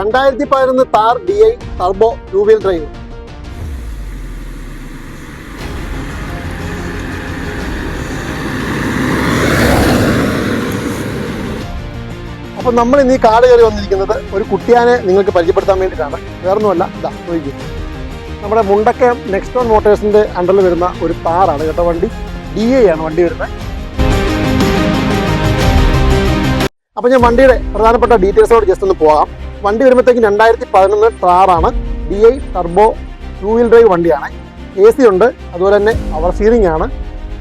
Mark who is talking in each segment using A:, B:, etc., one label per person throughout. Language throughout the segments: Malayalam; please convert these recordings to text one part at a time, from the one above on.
A: 2011 Thar DI turbo 2 wheel drive. അപ്പം നമ്മൾ ഇന്ന് ഈ കാട് കയറി വന്നിരിക്കുന്നത് ഒരു കുട്ടിയാനെ നിങ്ങൾക്ക് പരിചയപ്പെടുത്താൻ വേണ്ടിയിട്ടാണ്. വേറൊന്നുമല്ല, ഇതാ നോക്കി, നമ്മുടെ മുണ്ടക്കയം നെക്സ്റ്റോൺ മോട്ടേഴ്സിൻ്റെ അണ്ടറിൽ വരുന്ന ഒരു താറാണ് കേട്ടോ. വണ്ടി DI ആണ് വണ്ടി വരുന്നത്. അപ്പം ഞാൻ വണ്ടിയുടെ പ്രധാനപ്പെട്ട ഡീറ്റെയിൽസോട് ജസ്റ്റ് ഒന്ന് പോകാം. വണ്ടി വരുമ്പോഴത്തേക്കും 2011 താറാണ്, DI ടർബോ 2 വീൽ ഡ്രൈവ് വണ്ടിയാണ്. AC ഉണ്ട്, അതുപോലെ തന്നെ പവർ സ്റ്റിയറിംഗ് ആണ്,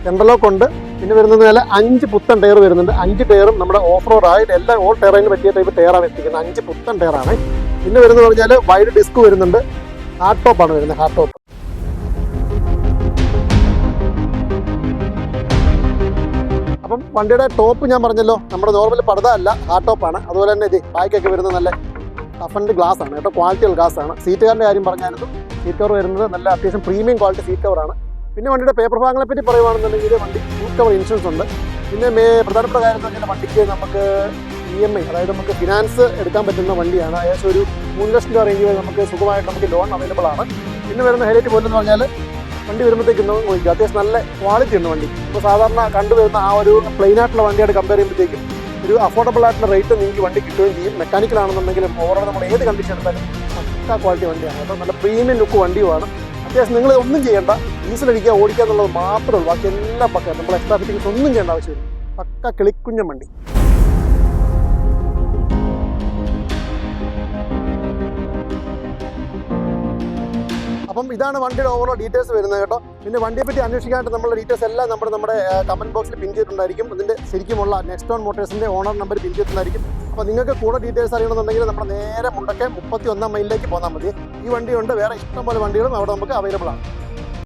A: സെൻട്രൽ ലോക്ക് ഉണ്ട്. പിന്നെ വരുന്നത് 5 പുത്തൻ ടയർ വരുന്നുണ്ട്. 5 ടയറും നമ്മുടെ ഓഫ് റോഡ് ആയിട്ട് എല്ലാം ഓൾ ടെറൈന് പറ്റിയ ടൈപ്പ് ടയറാണ് എത്തിക്കുന്നത്. 5 പുത്തൻ ടയറാണ്. പിന്നെ വരുന്നത് പറഞ്ഞാൽ വൈഡ് ഡിസ്ക് വരുന്നുണ്ട്. ഹാർഡ് ടോപ്പാണ് വരുന്നത്, ഹാർഡ് ടോപ്പ്. അപ്പം വണ്ടിയുടെ ടോപ്പ് ഞാൻ പറഞ്ഞല്ലോ, നമ്മുടെ നോർമൽ പർദ്ദ അല്ല, ഹാർഡ് ടോപ്പാണ്. അതുപോലെ തന്നെ ഇത് ബാക്കൊക്കെ വരുന്നത് നല്ല ടഫൻഡ് ഗ്ലാസ് ആണ് കേട്ടോ, ക്വാളിറ്റിയുള്ള ഗ്ലാസ് ആണ്. സീറ്റ് കവറിൻ്റെ കാര്യം പറഞ്ഞായിരുന്നു, സീറ്റ് കവർ വരുന്നത് നല്ല അത്യാവശ്യം പ്രീമിയം ക്വാളിറ്റി സീറ്റ് കവറാണ്. പിന്നെ വണ്ടിയുടെ പേപ്പർ ഭാഗങ്ങളെ പറ്റി പറയുകയാണെന്നുണ്ടെങ്കിൽ വണ്ടി ഫുൾ കവർ ഇൻഷുറൻസ് ഉണ്ട്. പിന്നെ പ്രധാനപ്പെട്ട കാര്യം എന്ന് പറഞ്ഞാൽ വണ്ടിക്ക് നമുക്ക് EMI, അതായത് നമുക്ക് ഫിനാൻസ് എടുക്കാൻ പറ്റുന്ന വണ്ടിയാണ്. ഏകദേശം ഒരു 3 ലക്ഷം രൂപ റേഞ്ച് വരെ നമുക്ക് സുഖമായിട്ട് നമുക്ക് ലോൺ അവൈലബിൾ ആണ്. പിന്നെ വരുന്ന ഹൈലൈറ്റ് പോലെന്ന് പറഞ്ഞാൽ വണ്ടി വരുമ്പോഴത്തേക്കും നോക്കിക്കുക, അത്യാവശ്യം നല്ല ക്വാളിറ്റി ഉണ്ട് വണ്ടി. ഇപ്പോൾ സാധാരണ കണ്ടുവരുന്ന ആ ഒരു പ്ലെയിൻ ആയിട്ടുള്ള വണ്ടിയായിട്ട് കമ്പയർ ചെയ്യുമ്പോഴത്തേക്കും ഒരു അഫോർഡബിൾ ആയിട്ടുള്ള റേറ്റ് നിങ്ങൾക്ക് വണ്ടി കിട്ടുകയും ചെയ്യും. മെക്കാനിക്കൽ ആണെന്നുണ്ടെങ്കിലും ഓവറോൾ നമ്മൾ ഏത് കണ്ടീഷൻ എടുത്താലും പക്കാ ക്വാളിറ്റി വണ്ടിയാണ്. അപ്പോൾ നല്ല പ്രീമിയം ലുക്ക് വണ്ടിയുമാണ്. അത്യാവശ്യം നിങ്ങൾ ഒന്നും ചെയ്യേണ്ട, ഡീസലടിക്കുക, ഓടിക്കുക എന്നുള്ളത് മാത്രമേ ഉള്ളൂ. ബാക്കി എല്ലാം പക്ക, നമ്മൾ എക്സ്ട്രാ ഫിറ്റിംഗ്സ് ഒന്നും ചെയ്യേണ്ട ആവശ്യമില്ല. പക്ക കിളിക്കുഞ്ഞൻ വണ്ടി. അപ്പം ഇതാണ് വണ്ടിയുടെ ഓവറോൾ ഡീറ്റെയിൽസ് വരുന്നത് കേട്ടോ. പിന്നെ വണ്ടിയെ പറ്റി അന്വേഷിക്കാനായിട്ട് നമ്മുടെ ഡീറ്റെയിൽസ് എല്ലാം നമ്മുടെ കമൻറ്റ് ബോക്സിൽ പിൻ ചെയ്തിട്ടുണ്ടായിരിക്കും. ഇതിൻ്റെ ശരിക്കുമുള്ള നെക്സ്റ്റോൺ മോട്ടേഴ്സിൻ്റെ ഓണർ നമ്പർ പിൻ ചെയ്തിട്ടുണ്ടായിരിക്കും. അപ്പോൾ നിങ്ങൾക്ക് കൂടെ ഡീറ്റെയിൽസ് അറിയണമെന്നുണ്ടെങ്കിൽ നമ്മുടെ നേരെ മുണ്ടക്കയം 31 മൈലിലേക്ക് പോന്നാൽ മതി. ഈ വണ്ടിയുണ്ട്, വേറെ ഇഷ്ടംപോലെ വണ്ടികളും അവിടെ നമുക്ക് അവൈലബിൾ ആണ്.